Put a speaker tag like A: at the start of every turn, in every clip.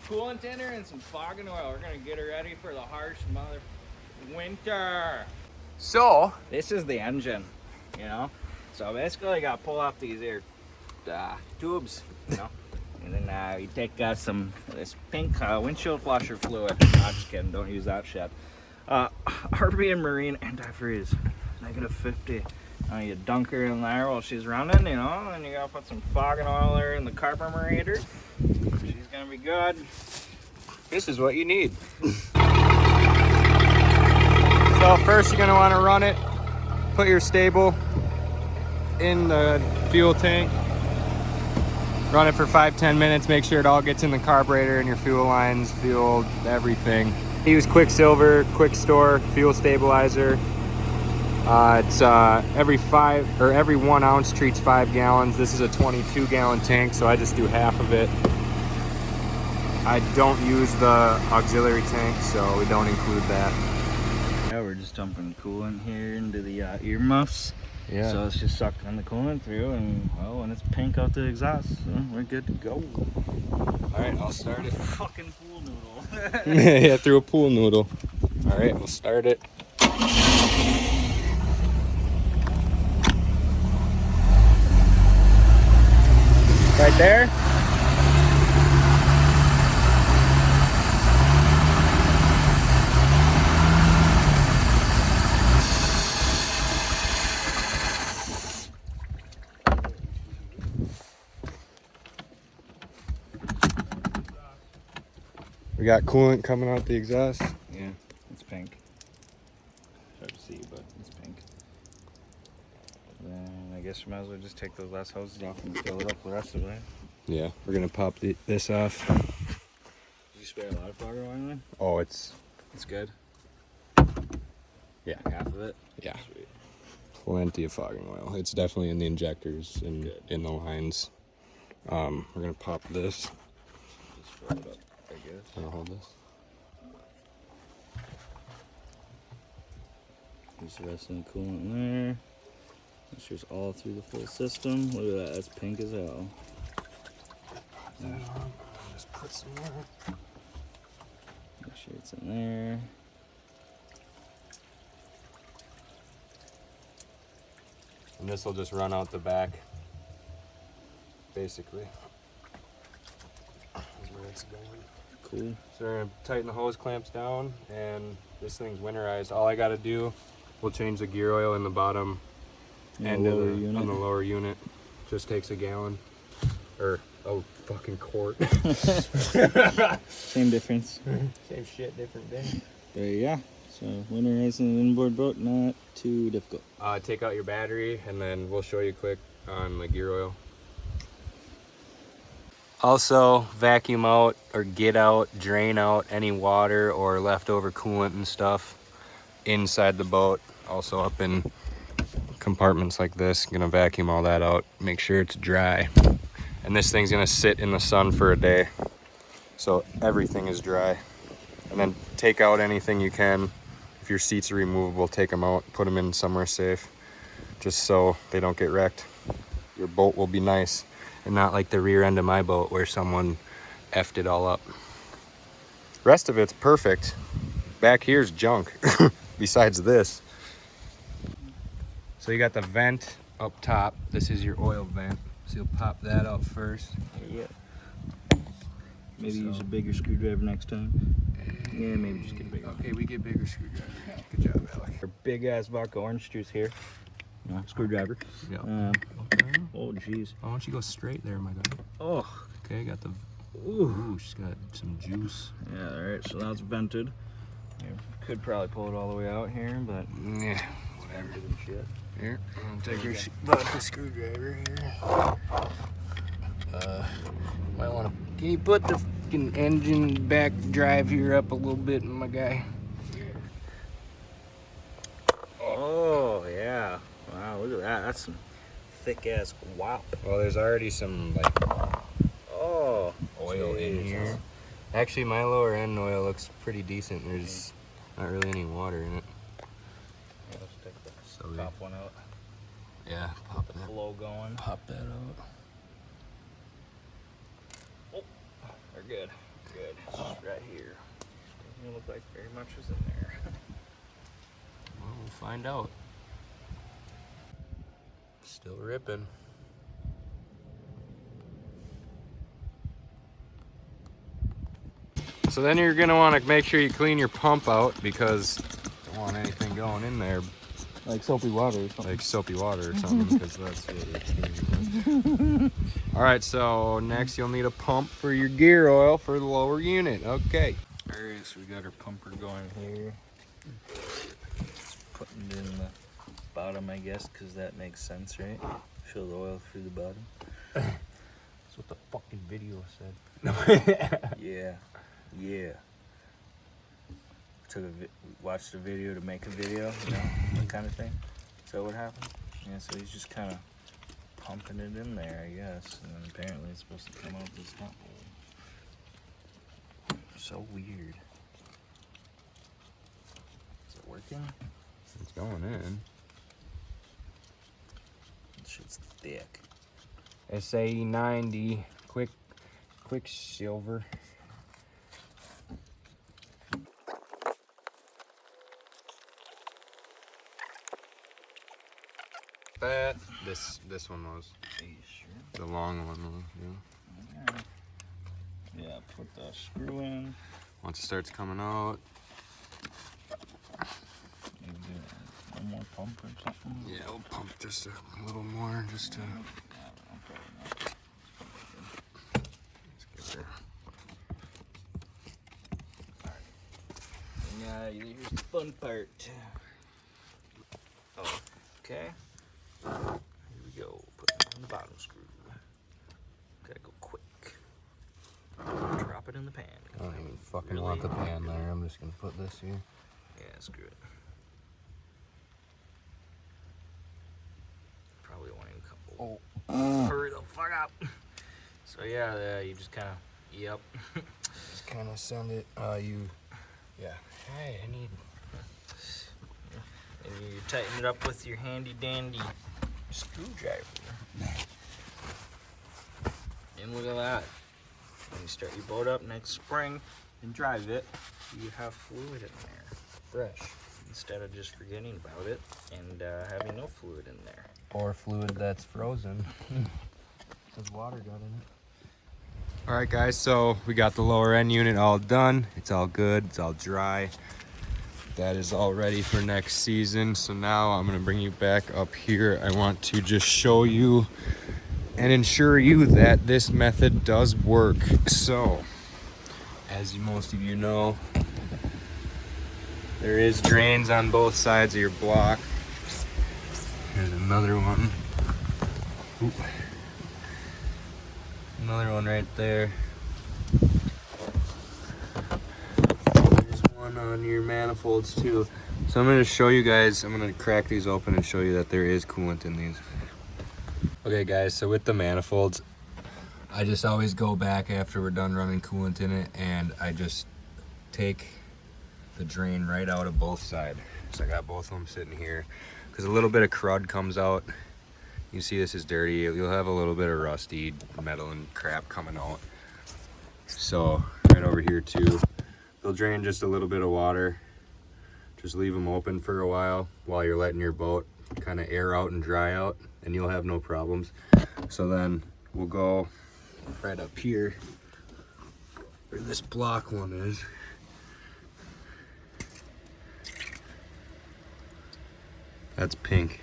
A: coolant in her and some fogging oil. We're gonna get her ready for the harsh winter.
B: So
A: this is the engine, you know. So basically, I got to pull off these here tubes, you know, and then you take some this pink windshield flusher fluid. No, I'm just kidding. Don't use that shit. RV and Marine antifreeze, -50. You dunk her in there while she's running, you know, and you gotta put some fogging oil there in the carburetor. She's gonna be good.
B: this is what you need. So first you're gonna want to run it, put your stable in the fuel tank, run it for 5-10 minutes, make sure it all gets in the carburetor and your fuel lines, fuel, everything. Use Quicksilver, Quick Store, fuel stabilizer. It's every 1 ounce treats 5 gallons. This is a 22-gallon tank, so I just do half of it. I don't use the auxiliary tank, so we don't include that.
A: Yeah, we're just dumping coolant here into the earmuffs.
B: Yeah.
A: So it's just sucking the coolant through, and well, when it's pink out the exhaust, so we're good to go.
B: All right, I'll start it.
A: Fucking pool noodle.
B: Yeah, through a pool noodle. All right, we'll start it. Right there. We got coolant coming out the exhaust.
A: Yeah, it's pink. Hard to see, but it's pink. Then I guess we might as well just take those last hoses off and fill it up the rest of it.
B: Yeah, we're gonna pop this off.
A: Did you spray a lot of fogger oil in?
B: Oh, it's
A: good.
B: Yeah.
A: Like half of it?
B: Yeah.
A: Sweet.
B: Plenty of fogging oil. It's definitely in the injectors and
A: Good.
B: in the lines. We're gonna pop this.
A: Just fill it up, I guess.
B: I'm gonna hold this.
A: There's the rest of the coolant in there. Make sure it's all through the full system. Look at that, that's pink as hell.
B: Just put some more.
A: Make sure it's in there.
B: And this will just run out the back, basically. That's where it's going.
A: Cool.
B: So we're gonna tighten the hose clamps down, and this thing's winterized. All I gotta do, we'll change the gear oil in the bottom end of on the lower unit. Just takes a gallon, or oh, fucking quart.
A: Same difference.
B: Same shit, different day.
A: There you go. So winterizing an inboard boat, not too difficult.
B: Take out your battery, and then we'll show you quick on the gear oil. Also, vacuum out or get out, drain out any water or leftover coolant and stuff inside the boat. Also up in compartments like this, gonna vacuum all that out, make sure it's dry. And this thing's gonna sit in the sun for a day, so everything is dry. And then take out anything you can. If your seats are removable, take them out, put them in somewhere safe, just so they don't get wrecked. Your boat will be nice, and not like the rear end of my boat where someone effed it all up. Rest of it's perfect. Back here's junk, besides this. So you got the vent up top. This is your oil vent. So you'll pop that out first.
A: Yeah. Maybe use a bigger screwdriver next time. Yeah, maybe just get a bigger.
B: Okay, we get bigger screwdriver. Good job, Alec.
A: Our big ass vodka orange juice here. No, screwdriver.
B: Yeah.
A: Oh jeez.
B: Why don't you go straight there, my guy?
A: Oh.
B: Okay, got the.
A: Ooh.
B: Ooh, she's got some juice.
A: Yeah. All right. So that's vented. Yeah, could probably pull it all the way out here, but
B: Yeah.
A: whatever. And shit.
B: Here, I'm gonna take your vodka screwdriver here. Might want to. Can you put the fucking engine back drive here up a little bit, my guy?
A: Oh yeah. Wow. Look at that. That's some thick ass wop.
B: Well, there's already some like
A: Oh.
B: oil in
A: Jesus.
B: here. Actually, my lower end oil looks pretty decent. There's not really any water in it.
A: Yeah, let's take the
B: So
A: top one out.
B: yeah, pop
A: The
B: that.
A: flow going.
B: Pop that out.
A: Oh, we're good. good. It's just right here. Doesn't look like very much is in there.
B: Well, we'll find out. Still ripping. So then you're gonna want to make sure you clean your pump out because you don't want anything going in there.
A: Like soapy water or something.
B: Like soapy water or something, because that's what it. All right, so next you'll need a pump for your gear oil for the lower unit. Okay.
A: All right, so we got our pumper going here. Putting it in the bottom, I guess, because that makes sense, right? Show the oil through the bottom.
B: That's what the fucking video said.
A: Yeah, yeah. Watched a video to make a video, you know, that kind of thing. Is that what happened? Yeah, so he's just kind of pumping it in there, I guess. And then apparently it's supposed to come out this top hole. So weird. Is it working?
B: It's going in.
A: This shit's thick.
B: SA90 Quicksilver. That this one was.
A: Are you sure?
B: The long one was, yeah.
A: Yeah, put the screw in.
B: Once it starts coming out.
A: Maybe one more pump or something.
B: Yeah, we'll pump just a little more, just to. Let's get there.
A: Alright. Now here's the fun part. Oh, okay. Here we go. Put it on the bottom screw. Gotta go quick. Drop it in the pan.
B: I don't even fucking want the pan there. I'm just gonna put this here.
A: Yeah, screw it. Probably won't even come. Oh, hurry the fuck up. So yeah, you just kind of, yep.
B: Just kind of send it. Yeah. Hey, I need.
A: And you tighten it up with your handy dandy screwdriver. And look at that. When you start your boat up next spring and drive it, you have fluid in there.
B: Fresh.
A: Instead of just forgetting about it and having no fluid in there.
B: Or fluid that's frozen. Because water got in it. Alright guys, so we got the lower end unit all done. It's all good, it's all dry. That is all ready for next season. So now I'm gonna bring you back up here. I want to just show you and ensure you that this method does work. So, as most of you know, there is drains on both sides of your block. Here's another one. Oop. Another one right there. There's one on your manifolds too. So I'm gonna show you guys, I'm gonna crack these open and show you that there is coolant in these. Okay guys, so with the manifolds, I just always go back after we're done running coolant in it and I just take the drain right out of both sides. So I got both of them sitting here because a little bit of crud comes out. You see this is dirty. You'll have a little bit of rusty metal and crap coming out. So right over here too, they'll drain just a little bit of water. Just leave them open for a while you're letting your boat kind of air out and dry out, and you'll have no problems. So then we'll go right up here where this block one is. That's pink.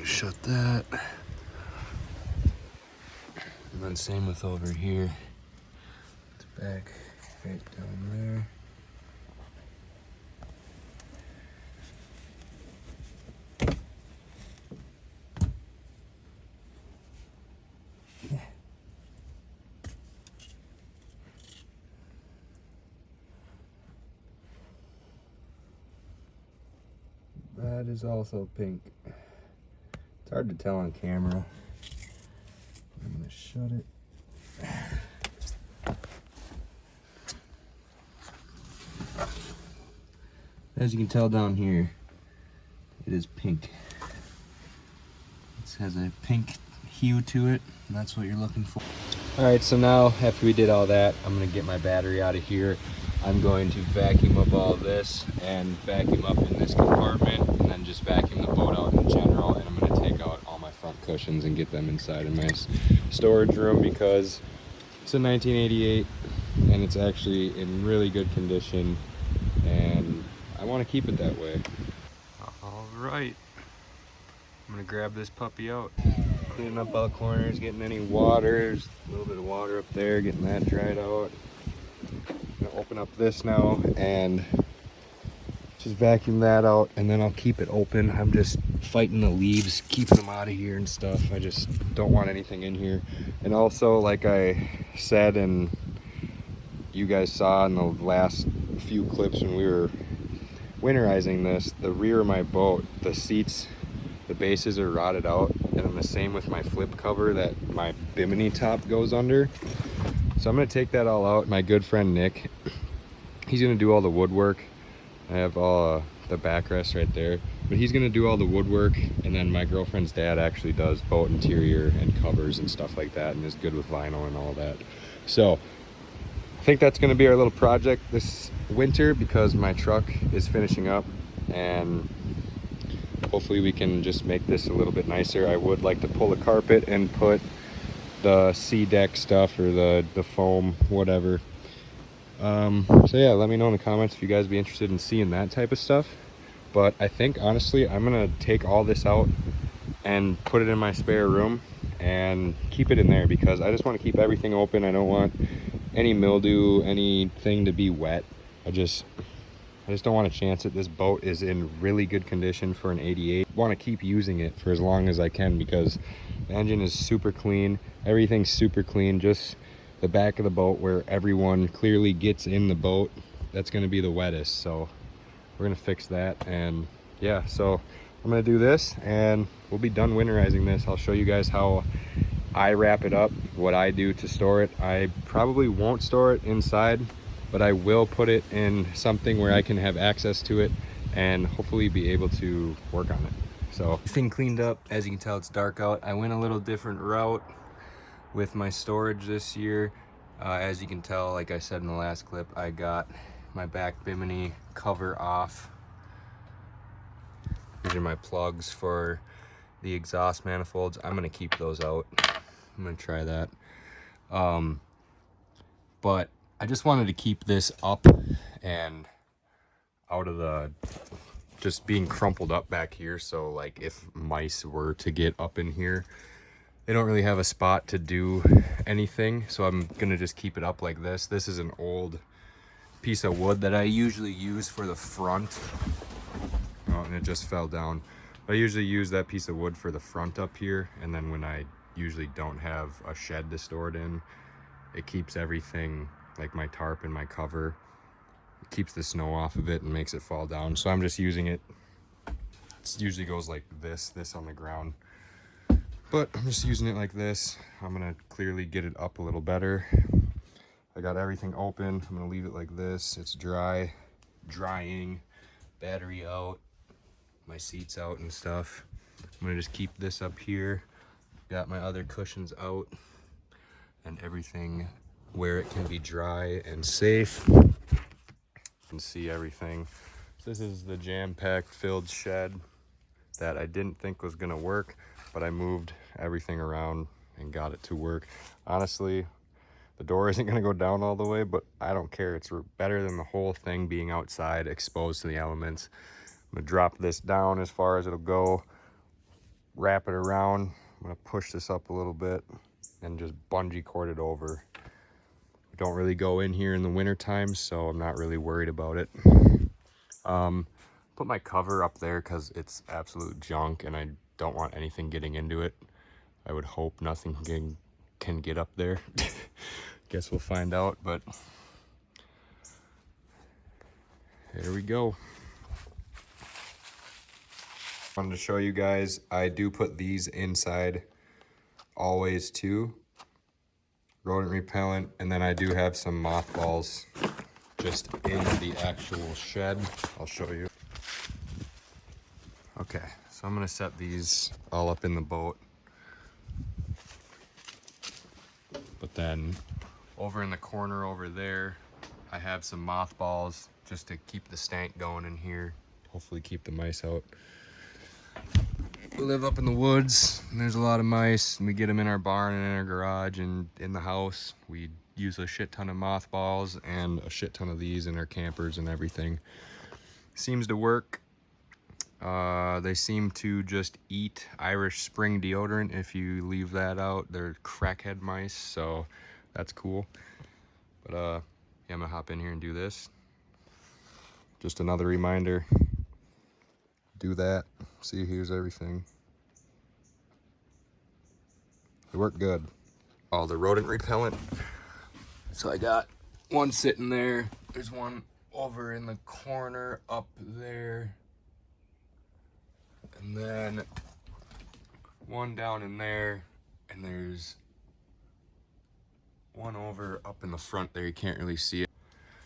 B: Shut that. And then same with over here. It's back right down there. That is also pink. It's hard to tell on camera. I'm gonna shut it. As you can tell down here, it is pink. nice, has a pink hue to it, and that's what you're looking for. All right, so now after we did all that, I'm gonna get my battery out of here. I'm going to vacuum up all this and vacuum up in this compartment, and then just vacuum the boat out in general, and I'm gonna take out all my front cushions and get them inside of my storage room, because it's a 1988 and it's actually in really good condition, and I want to keep it that way. All right, I'm gonna grab this puppy out. Cleaning up all corners, getting any water. There's a little bit of water up there, getting that dried out. I'm gonna open up this now and just vacuum that out, and then I'll keep it open. I'm just fighting the leaves, keeping them out of here and stuff. I just don't want anything in here. And also, like I said, and you guys saw in the last few clips when we were winterizing this, the rear of my boat, the seats, the bases are rotted out, and then the same with my flip cover that my bimini top goes under. So I'm gonna take that all out. My good friend Nick, he's gonna do all the woodwork. I have all the backrest right there, but he's gonna do all the woodwork, and then my girlfriend's dad actually does boat interior and covers and stuff like that, and is good with vinyl and all that. So I think that's gonna be our little project this winter, because my truck is finishing up, and hopefully we can just make this a little bit nicer. I would like to pull the carpet and put the sea deck stuff, or the foam, whatever. So yeah, let me know in the comments if you guys be interested in seeing that type of stuff. But I think honestly, I'm gonna take all this out and put it in my spare room and keep it in there, because I just want to keep everything open. I don't want any mildew, anything to be wet. I just don't want to chance it. This boat is in really good condition for an 88. I want to keep using it for as long as I can, because the engine is super clean. Everything's super clean. Just the back of the boat, where everyone clearly gets in the boat, that's going to be the wettest. So we're going to fix that. And yeah, so I'm going to do this, and we'll be done winterizing this. I'll show you guys how I wrap it up, what I do to store it. I probably won't store it inside, but I will put it in something where I can have access to it and hopefully be able to work on it. So everything cleaned up. As you can tell, it's dark out. I went a little different route with my storage this year. As you can tell, like I said in the last clip, I got my back bimini cover off. These are my plugs for the exhaust manifolds. I'm gonna keep those out. I'm gonna try that. But I just wanted to keep this up and out of the, just being crumpled up back here. So like if mice were to get up in here, they don't really have a spot to do anything. So I'm gonna just keep it up like this. This is an old piece of wood that I usually use for the front. Oh, and it just fell down. I usually use that piece of wood for the front up here. And then when I usually don't have a shed to store it in, it keeps everything, like my tarp and my cover, it keeps the snow off of it and makes it fall down. So I'm just using it. It usually goes like this on the ground, but I'm just using it like this. I'm gonna clearly get it up a little better. I got everything open. I'm gonna leave it like this. It's drying, battery out, my seats out and stuff. I'm gonna just keep this up here. Got my other cushions out and everything where it can be dry and safe. You can see everything. So this is the jam-packed filled shed that I didn't think was gonna work, but I moved everything around and got it to work. Honestly, the door isn't gonna go down all the way, but I don't care. It's better than the whole thing being outside exposed to the elements. I'm gonna drop this down as far as it'll go, wrap it around. I'm gonna push this up a little bit and just bungee cord it over. We don't really go in here in the winter time, so I'm not really worried about it. Put my cover up there because it's absolute junk and I don't want anything getting into it. I would hope nothing can get up there. Guess we'll find out, but here we go. Wanted to show you guys, I do put these inside always too. Rodent repellent, and then I do have some mothballs just in the actual shed. I'll show you. Okay, so I'm gonna set these all up in the boat. But then over in the corner over there, I have some mothballs just to keep the stank going in here. Hopefully keep the mice out. We live up in the woods and there's a lot of mice, and we get them in our barn and in our garage and in the house. We use a shit ton of mothballs and a shit ton of these in our campers and everything. Seems to work. They seem to just eat Irish Spring deodorant if you leave that out. They're crackhead mice, so that's cool. But yeah, I'm gonna hop in here and do this. Just another reminder. Do that. See, here's everything. It worked good. All the rodent repellent. So I got one sitting there. There's one over in the corner up there. And then one down in there. And there's one over up in the front there. You can't really see it.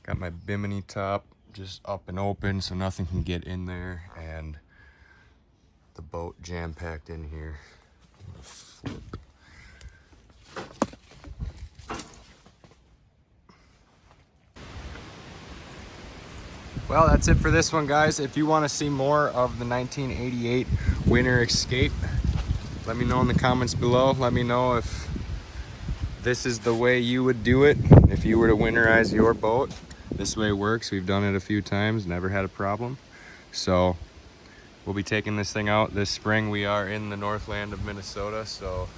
B: Got my bimini top just up and open so nothing can get in there. And the boat jam-packed in here. Flip. Well, that's it for this one, guys. If you want to see more of the 1988 Winter Escape, let me know in the comments below. Let me know if this is the way you would do it if you were to winterize your boat. This way works. We've done it a few times, never had a problem. So we'll be taking this thing out this spring. We are in the Northland of Minnesota, so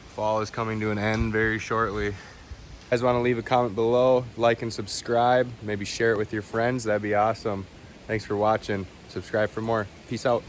B: fall is coming to an end very shortly. If you guys want to leave a comment below, like and subscribe, maybe share it with your friends, that'd be awesome. Thanks for watching. Subscribe for more. Peace out.